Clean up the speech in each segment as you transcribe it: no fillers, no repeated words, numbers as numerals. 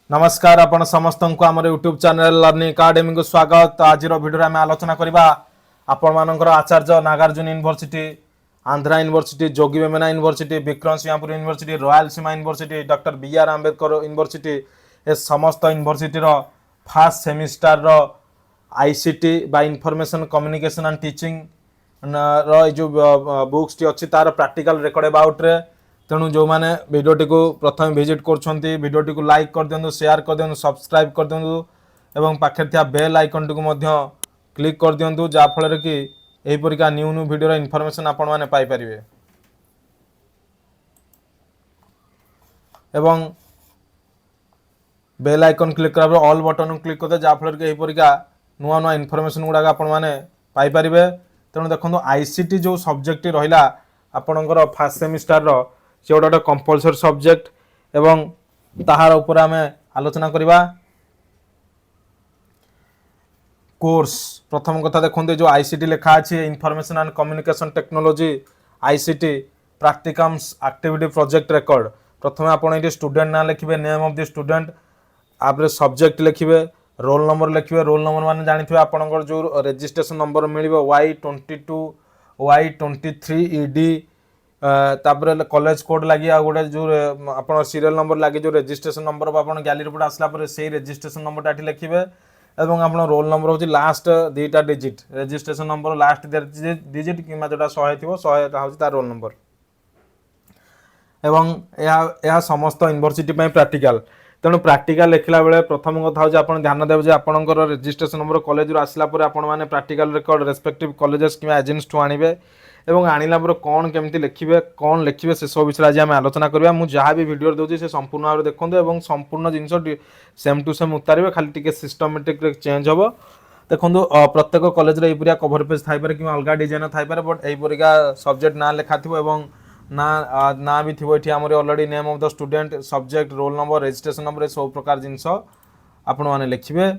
नमस्कार आपण समस्त को आम यूट्यूब चैनल लर्निंग एकेडमी को स्वागत। आज वीडियो आम आलोचना करवा आपण मानकर Acharya Nagarjuna university, Andhra university, Yogi Vemana university, Vikrama Simhapuri university, Rayalaseema university, doctor B.Ed Ambedkar university ए समस्त यूनिवर्सिटी फास्ट सेमिस्टर ICT बा इनफॉरमेशन कम्युनिकेशन एंड टीचिंग जो बुक्स टी अच्छी तार प्रैक्टिकल रिकॉर्ड अबाउट रे। तेणु जो मैंने वीडियोटी को प्रथम विजिट करडियोटी को लाइक कर दिंतु, शेयर कर दिंतु, सब्सक्राइब कर दिंतु एवं पाखे थिया बेल आइकन टी को क्लिक कर दिंतु जहाँफल कि यहीपरिका न्यू न्यू वीडियो इनफॉरमेशन आपण मैंने पाई परिवे। एवं बेल आइकन क्लिक कर ऑल बटन क्लिक करदे जहाँफल कि यहीपरिका नुआ नुआ इनफॉरमेशन गुड़ाक आपण मैंने पाई परिवे। तेणु देखो ICT जो सब्जेक्ट रहा आपणकर फास्ट सेमिस्टर से गोटे कंपलसरी सब्जेक्ट एवं ताहार ऊपर आम आलोचना करवा। कोर्स प्रथम कथा देखते जो ICT लिखा अच्छे information and communication technology ICT practicums activity project record. प्रथम आप स्टूडेंट ना लिखे, नेम ऑफ द स्टूडेंट, आपरे सब्जेक्ट लिखे, रोल नंबर लिखे। रोल नंबर मान जानी आपंकर जो रजिस्ट्रेशन नंबर मिल Y22 Y23 ED तापर कॉलेज कोड लगी आ गोटे जो आप सीरियल नंबर लगे जो रजिस्ट्रेशन नंबर आप गैलरी रिपोर्ट आसला से रजिस्ट्रेशन नंबर ये लिखे और आप रोल नंबर हूँ लास्ट दुईटा digit, registration number last digit कि जोटा 100 थी 100 हूँ तार रोल नंबर। एवं यह समस्त यूनिवर्सिटी प्रैक्टिकल। तेणु प्रैक्टिकल लिखला बेले प्रथम कथा हूँ आप ध्यान देवे आपंकर रजिस्ट्रेशन नंबर कॉलेज आसला आपने प्रैक्टिकल रिकॉर्ड रेस्पेक्टिव कॉलेजेस कि एजेंट्स टू आणवे एवं आणला कौन केमती लिखे कौन लिखे से सब विषय आज आम आलोचना करवा। मुझे जहाँ भी वीडियो दूसरी से संपूर्ण भाव देखते और संपूर्ण जिन सेम टू सेम उतारे खाली टी सिस्टमेटिक चेंज हम। देखो प्रत्येक कॉलेज यहीपरिया कभर पेज थाईपे कि अलग डिजाइन थाईपे बट यहीपरिका सब्जेक्ट ना लिखा थी और ना भी थी ये आम already name of the student, subject, roll number, registration number सब प्रकार जिनस आपण मैंने लिखे।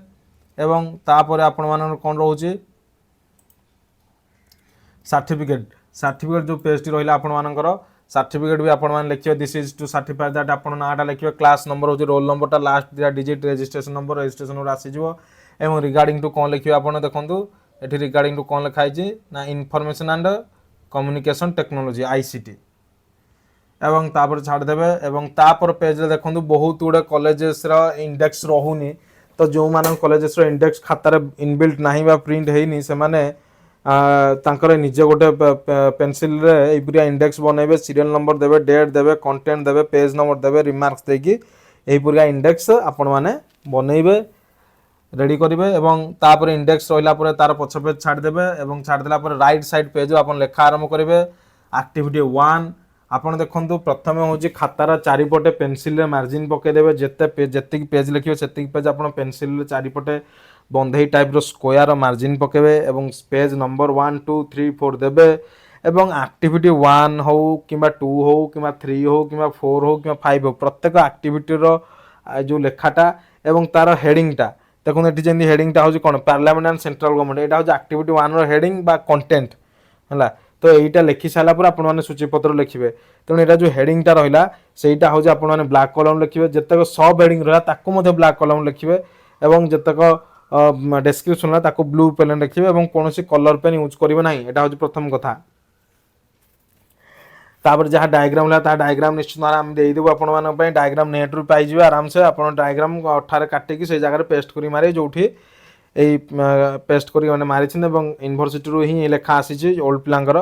एवं तापर आपण मान कौन रोचे सर्टिफिकेट जो पेज टी रहा आपर सर्टिफिकेट भी आपण मैंने लिखे। This is to certify that आप नाटा लिखे, क्लास नंबर हूँ, रोल नंबर लास्ट दिया डिजिट, रजिस्ट्रेशन नंबर आसीज एवं रिगार्डिंग टू कौन लिखे आप देखो ये रिगार्डिंग टू कौन लिखाई ना information and communication technology ICT एवं तापर छाड़देवे। एवं तापर पेज रे देखो बहुत गुड़े कॉलेजेस इंडेक्स रहूनी तो जो मान कॉलेजेस इंडेक्स खातार इनबिल्ट ना प्रिंट है से तांकर निजे गोटे पेनसिल रे इंडेक्स बनइबे, सीरियल नंबर देवे, डेट देवे, कंटेंट देवे, पेज नंबर देवे, रिमार्क्स देकी यहीपरिका इंडेक्स आपण मैंने बनइबे रेडी करेंगे। एवं तापर इंडेक्स रहा तार पछ पेज छाड़देवे एवं छाड़देला राइट साइड पेज आप लेखा आरंभ करेंगे। एक्टिविटी 1 आपड़ देखो प्रथम हूँ खातार चारिपटे पेनसिल मार्जिन पकईदेवे, जिते पेज लिखे से पेज आप पेनसिल चारिपटे बंधे टाइप रो स्क्वायर मार्जिन पकेबे एवं पेज नंबर 1 2 3 4 देबे एवं एक्टिविटी 1 हो कि 2 हो कि 3 हो कि 4 हो कि 5 हो प्रत्येक एक्टिविटी रो जो लेखाटा एवं तार हेडिंगटा देखो ये जमी हेडिंगटा हूँ कौन पार्लियामेंट एंड सेंट्रल गवर्नमेंट यहाँ हूँ एक्टिविटी 1 रो हेडिंग बा कंटेंट है। तो यहीटा लिखि सारापर आपने सूचीपत्र लिखे। तेणु यहाँ जो हेडिंगटा रहा सेटा हूँ आपने ब्लैक कलम लिखे, जितक सब हेडिंग रहा ब्लैक कलम लिखे एवं जितक डेस्क्रिप्शन ताको ब्लू पेन लिखे और कौन कलर पेन यूज करेंगे ना। यहाँ हूँ प्रथम कथा। तापर जहाँ डायग्राम है डायग्राम निश्चित आम देदेबू आप डायग्राम नेट रू पाई आराम से आप डायग्राम अठारे काटिकी से जगह पेस्ट कर मारे जो पेस्ट कर मारी यूनिवर्सिटी रू ही लेखा आसी ओल्ड पिलांकर।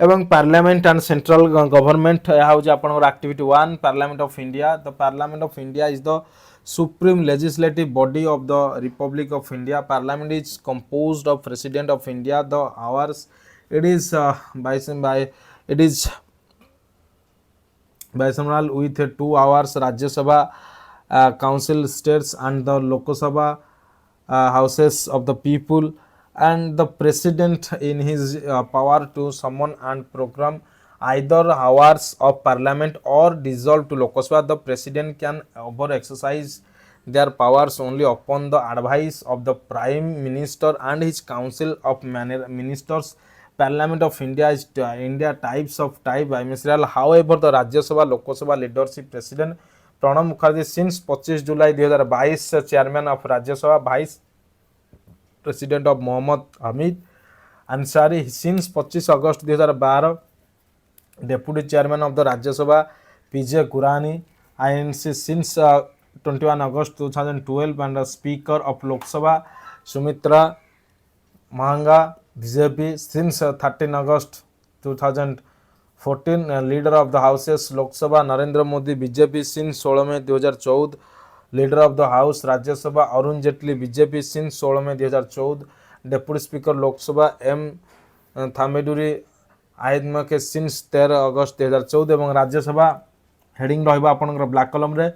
एवं पार्लियामेंट एंड सेंट्रल गवर्नमेंट यह हूँ आपंकर activity 1 parliament of India. The parliament of India is the supreme legislative body of the Republic of India. Parliament is composed of President of India. The hours it is bicameral with 2 hours. Rajya Sabha, council states and the Lok Sabha, houses of the people, and the president in his power to summon and program either hours of parliament or dissolve to Lok Sabha. The president can over exercise their powers only upon the advice of the prime minister and his council of ministers. Parliament of India is India types of type bicameral. However, the Rajya Sabha, Lok Sabha leadership president Pranab Mukherjee since 25 July 2022 chairman of Rajya Sabha vice president of Mohammad Hamid Ansari since 25 August 2012 deputy chairman of the Rajya Sabha PJ Kurien INC since 21 August 2012 and Speaker of Lok Sabha Sumitra Mahanga BJP since 13 August 2014 Leader of the Houses Lok Sabha Narendra Modi BJP since 16 May 2014 Leader of the House Rajya Sabha Arun Jaitley BJP since 16 May 2014 Deputy Speaker Lok Sabha M Thameduri आयदम के since 13 अगस्त 2014 এবং Rajya Sabha heading रहिबा आपनकर black कलम रे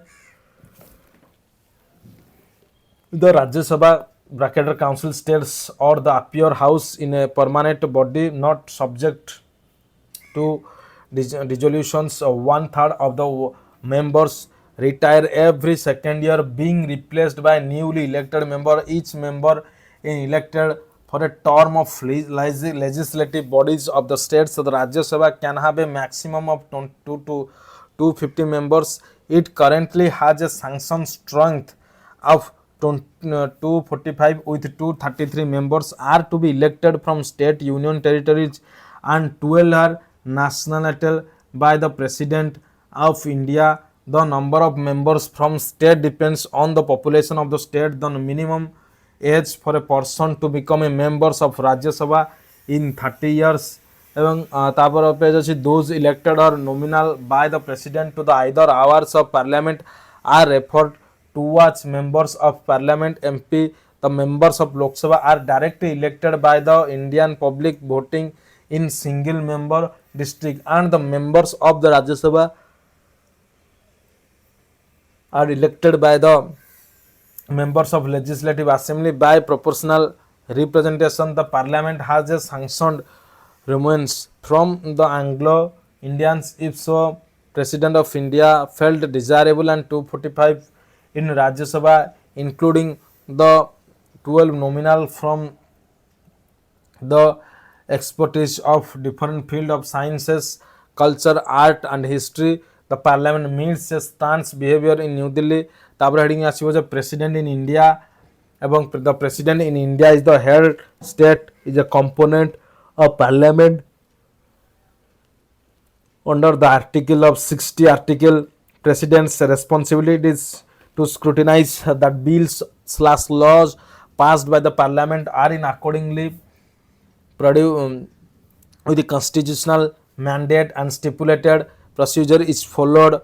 the Rajya Sabha bracket council states और the upper house in a permanent body not subject to dissolutions 1/3 of the members retire every second year being replaced by newly elected member each member is elected for a term of legislative bodies of the states. So the Rajya Sabha can have a maximum of 2 to 250 members. It currently has a sanction strength of 245 with 233 members are to be elected from state union territories and 12 are national by the President of India. The number of members from state depends on the population of the state. The minimum age for a person to become a members of Rajya Sabha in 30 years এবং তারপর page আছে those elected or nominal by the president to the either hours of parliament are referred towards members of parliament MP. The members of Lok Sabha are directly elected by the Indian public voting in single member district and the members of the Rajya Sabha are elected by the members of legislative assembly by proportional representation. The parliament has a sanctioned remains from the Anglo Indians if so President of India felt desirable and 245 in Rajya Sabha including the 12 nominal from the expertise of different field of sciences, culture, art and history. The parliament meets a stance behavior in New Delhi. तापर heading आसीबो जे president in India एवं the president in India is the head state is a component of parliament under the article of 60 article president's responsibility is to scrutinize that bills/laws passed by the parliament are in accordingly with the constitutional mandate and stipulated procedure is followed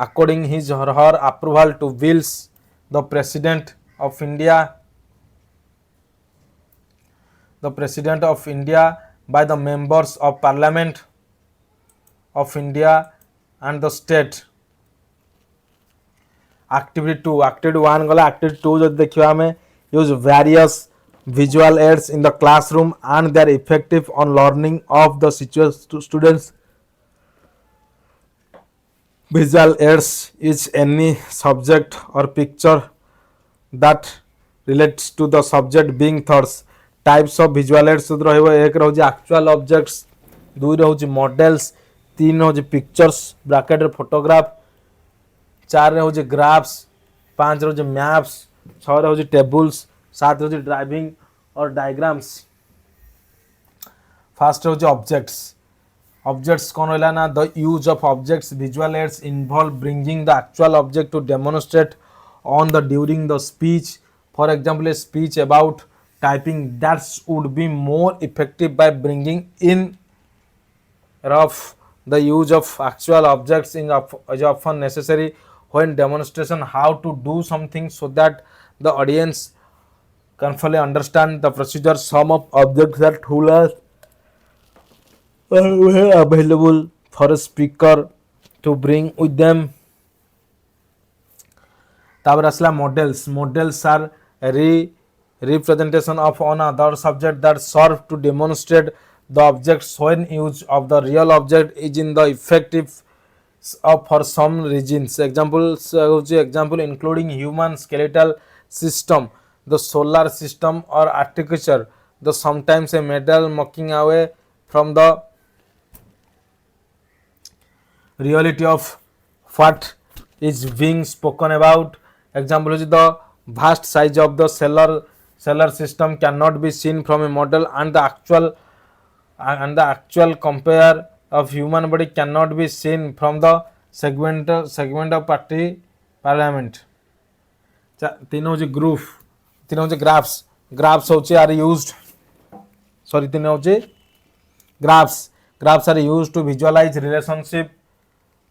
according his or her approval to bills. The president of India by the members of parliament of India and the state. Activity 2 activity 1 गला activity 2 जब देखियो हमें use various visual aids in the classroom and their effective on learning of the students. Visual aids is any subject or picture that relates to the subject being taught. Types of visual aids रहिबो एक रहउजी actual objects, दुई रहउजी models, तीन रहउजी pictures bracket photograph, चार रहउजी graphs, पांच रहउजी maps, छह रहउजी tables, सात रहउजी driving और diagrams. First रहउजी objects. Objects कौन होला ना the use of objects visual aids involve bringing the actual object to demonstrate on the during the speech. For example, a speech about typing that would be more effective by bringing in rough the use of actual objects is often necessary when demonstration how to do something so that the audience can fully understand the procedure. Some of objects that tools are available for a speaker to bring with them. तापर असला models are representation of another subject that serve to demonstrate the objects when use of the real object is in the effective for some reasons. Example including human skeletal system, the solar system or architecture. The sometimes a medal mocking away from the reality of what is being spoken about. Example is the vast size of the solar system cannot be seen from a model, and the actual compare of human body cannot be seen from the segment of parliament. तीन हूँ group तीन हूँ graphs graphs होचे are used sorry तीन होचे graphs are used to visualize relationship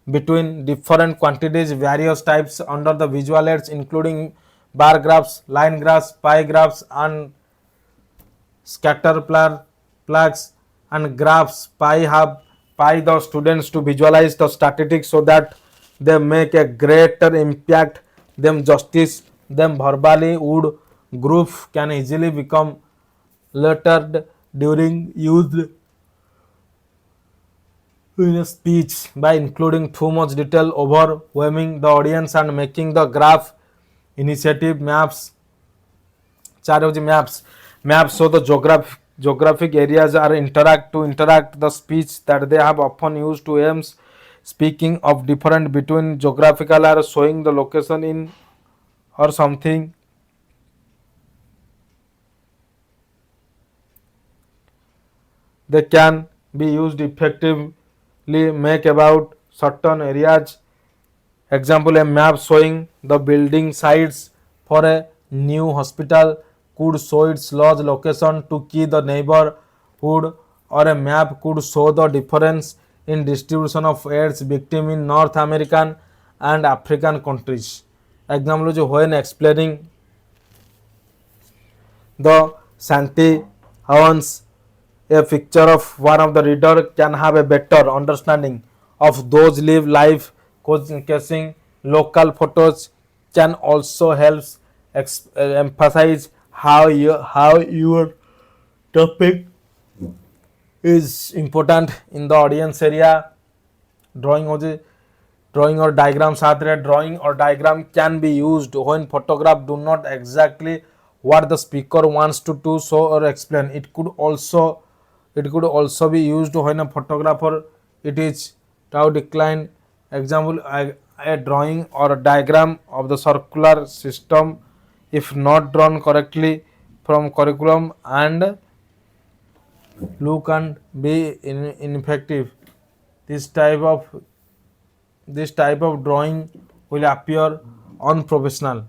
between different quantities, various types under the visual aids including bar graphs, line graphs, pie graphs, and scatter plugs and graphs. Pie the students to visualize the statistics so that they make a greater impact them justice them verbally. Would group can easily become lettered during used in a speech by including too much detail, overwhelming the audience, and making the graph initiative maps. चार होची maps so the geographic areas are interact the speech that they have often used to aims. Speaking of different between geographical are showing the location in or something. They can be used effectively make about certain areas. Example, a map showing the building sites for a new hospital could show its large location to key the neighborhood, or a map could show the difference in distribution of AIDS victim in North American and African countries. Example, when explaining the Santi Havans, a picture of one of the reader can have a better understanding of those live life casing. Local photos can also help emphasize how your topic is important in the audience area. Drawing or diagram साथ रे drawing or diagram can be used when photograph do not exactly what the speaker wants to show or explain. It could also be used when a photographer it is tau declined. Example, a drawing or a diagram of the circular system if not drawn correctly from curriculum and look and be ineffective. This type of drawing will appear unprofessional.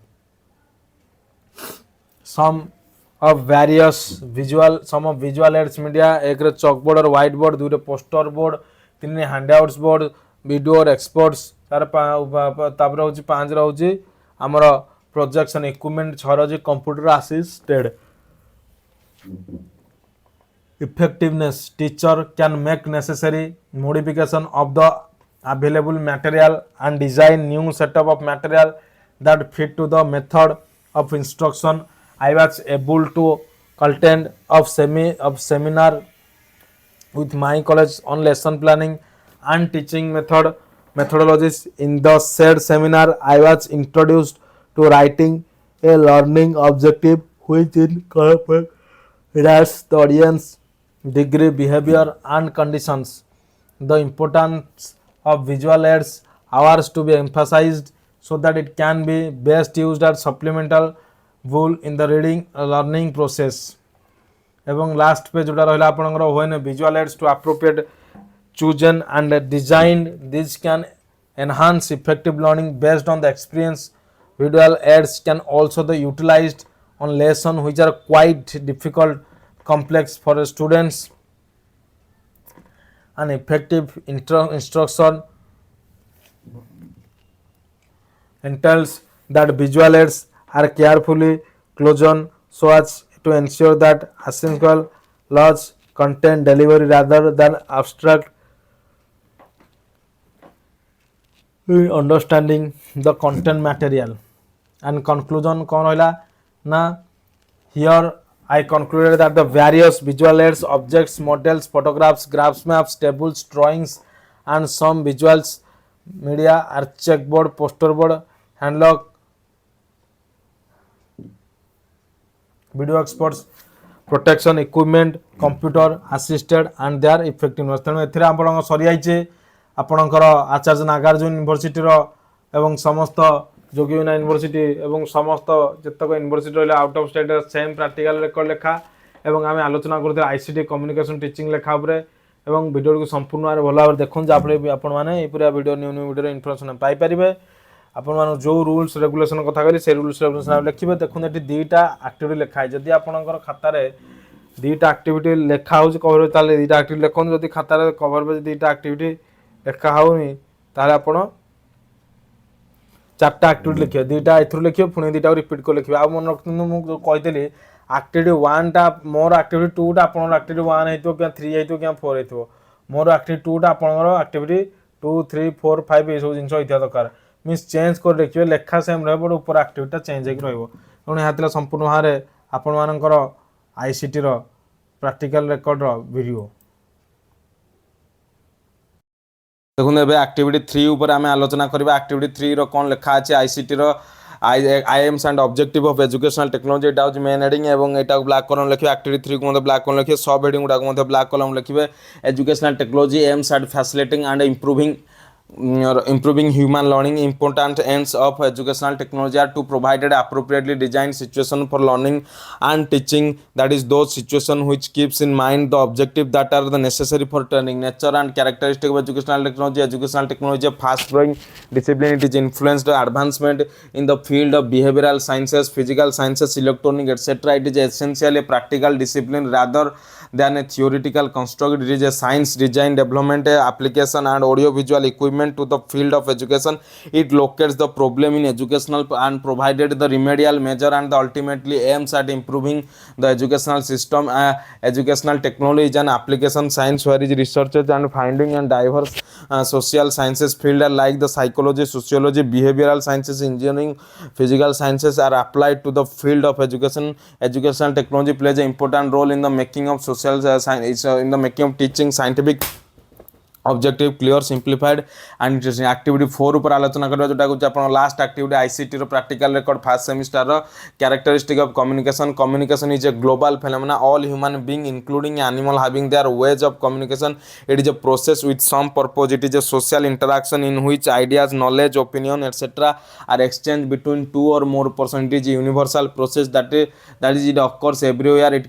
Some of visual aids media एक chalkboard और whiteboard, दूसरे poster board, तीन handouts board, video और exports, तार तापर होची पांच रहउची हमर projection equipment छ रहउची computer assisted. Effectiveness, teacher can make necessary modification of the available material and design new setup of material that fit to the method of instruction. I was able to attend of seminar with my college on lesson planning and teaching methodologies. In the said seminar, I was introduced to writing a learning objective which incorporates the audience degree, behavior, and conditions. The importance of visual aids hours to be emphasized so that it can be best used as supplemental tool in the reading learning process. एवं last page जोटा रहा आपनकर when visual aids to appropriate chosen and designed, these can enhance effective learning based on the experience. Visual aids can also be utilized on lessons which are quite difficult, complex for students. An effective instruction entails that visual aids are carefully chosen so as to ensure that essential large content delivery rather than abstract understanding the content material. And conclusion कौन होइला ना, here I concluded that the various visual aids, objects, models, photographs, graphs, maps, tables, drawings, and some visuals media are checkboard, poster board, handlock, video experts, protection equipment, computer assisted, and their effectiveness. तेणु एथिरे आपण सरी आइचे आपणकर आचार्य Nagarjuna university रो एवं समस्त योगी Vemana university एवं समस्त जितक university रहा out of state same practical record लेखा एवं आम आलोचना करते आईसीटी कम्युनिकेशन टीचिंग लेखा उपरे एवं वीडियो को संपूर्ण भाव भल भाव देखुन जहाँफल आपने पूरा video new new video information Piper आपण जो रूल्स रेगुलेशन कथा करी से रूल्स रेगुलेशन लिखिए देखते ये दुईटा आक्टिविटी लिखाए जदि आपंकर खातार दुईटा आक्टिविटी लेखा हो कवर ताले दुईटा आक्टिविटी लिखुन जदि खातार कवर पे दुईटा आक्टिविटी लेखा होनी ताले आपण चार्टा आक्टिविटी लिखिए दुईटा एथुर लिखिए पुणी दुईटा रिपीट कर लिखिए आ मन रखते मुझे कही आक्टिविटी 1 टा मोर आक्टिविटी 2 टा आपन आक्टिविटी 1 हो क्या 3 हो क्या 4 हो मोर आक्टिविटी 2 टा आपन आक्टिविटी 2 3 4 5 ये सब जिन होता दरकार मीन्स चेंज कर देखिए लेखा सेम रहा ऊपर आक्टिविटी चेंज हो तेणु यहाँ संपूर्ण भाव में आपण मानकर आईसीटी प्रैक्टिकल रेकर्ड वीडियो देखो ए एक्टिविटी 3 ऊपर आम आलोचना करबा एक्टिविटी 3 रो कौन लिखा अच्छे ICT IIMs and objective of educational technology एटा हूँ मेन हेडिंग एवं एटा ब्लैक कलम लिखे एक्टिविटी 3 को ब्लैक कलम लिखे सब हेडिंग गुड़ा ब्लैक कलम लिखे educational technology aims at facilitating and improving human learning. Important ends of educational technology are to provide appropriately designed situation for learning and teaching, that is those situation which keeps in mind the objective that are the necessary for training. Nature and characteristic of educational technology a fast growing discipline. It is influenced by advancement in the field of behavioral sciences, physical sciences, electronic, etc. It is essentially a practical discipline rather than a theoretical construct. It is a science design, development, application and audio visual equipment to the field of education. It locates the problem in educational and provided the remedial measure and the ultimately aims at improving the educational system. Educational technology is an application science where is researches and finding and diverse social sciences field like the psychology, sociology, behavioral sciences, engineering, physical sciences are applied to the field of education. Educational technology plays an important role in the making of social science, in the making of teaching scientific objective clear simplified and interesting activity 4 ऊपर आलोचना करबा जोटा को आपण last activity ICT रो practical record first semester रो characteristic of communication. Communication is a global phenomena. All human being including animal having their ways of communication. It is a process with some purpose. It is a social interaction in which ideas, knowledge, opinion etcetera are exchange between two or more person. It is universal process that is it occurs everywhere.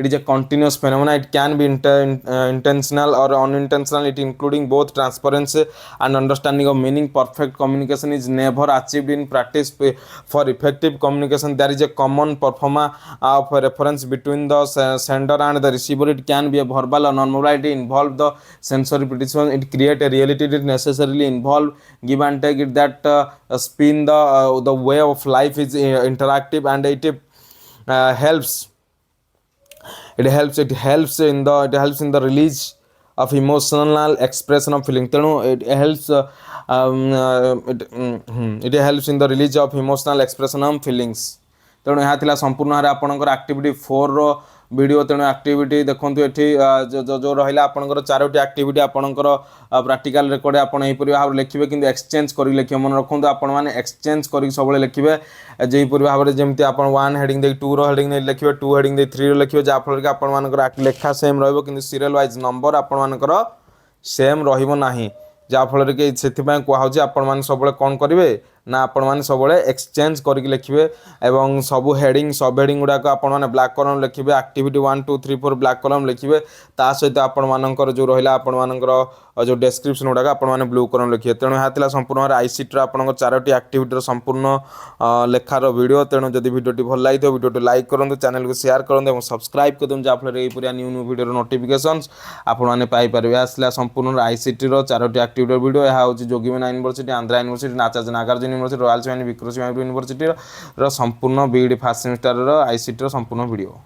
It is a continuous phenomena. It can be intentional or unintentional. It including both transparency and understanding of meaning. Perfect communication is never achieved in practice. For effective communication, there is a common performa of reference between the sender and the receiver. It can be a verbal or non-verbal. It involve the sensory participation. It create a reality. It necessarily involve give and take. It that spin the way of life is interactive and it helps. It helps in the release of emotional expression of feeling. तेणु it helps in the release of emotional expression of feelings. तेणु यहाँ थिला संपूर्ण भाव आपणकर activity 4 रो video. तेणु activity देखंतु एठी जो रहिला आपणकर 4टी एक्टिविटी आपणकर प्रैक्टिकल रेकॉर्ड आपण एहीपरि भाव लिखिबे किंतु एक्सचेंज करी लिखिबे. मन रखंतु आपण माने एक्सचेंज करी सबले लिखिबे जेहीपरि भाव रे जेमति आपण 1 हेडिंग दे 2 रो हेडिंग दे लिखिबे, 2 हेडिंग दे 3 रो लिखिबे, जा फल के आपण मानकर लेखा सेम रहइबो किंतु सीरियल वाइज नंबर आपण मानकर सेम रहिबो नाही. जा फल के सेथिबा कुआ होजे आपण मान सबले कोन करिवे ना आपण माने सबले एक्सचेंज करके लिखिबे एवं सब हेडिंग गुडा को आपण माने ब्लैक कलम लिखिबे. एक्टिविटी 1 2 3 4 ब्लैक कलम लिखिबे. ता सहित आपण मानकर जो रहिला आपण मानकर जो डिस्क्रिप्शन गुडा आपण माने ब्लू कलम लिखिबे. तेणु यहाँ थिला संपूर्ण आईसीटी रो आपण 4टी एक्टिविटी रो संपूर्ण लेखार वीडियो. तेणु जदि वीडियोटी भल लागि तो वीडियोटी लाइक करंतु, चैनल को शेयर करंतु एवं सब्सक्राइब करंतु जा फल रे पूरा न्यू न्यू वीडियो रो नोटिफिकेशंस आपण माने पाई परबे. आसला संपूर्ण आईसीटी रो 4टी एक्टिविटी वीडियो. यह होची Yogi Vemana university, Andhra university, Acharya Nagarjuna university, royal university संपूर्ण B.Ed फर्स्ट सेमिस्टर आईसीटी संपूर्ण वीडियो.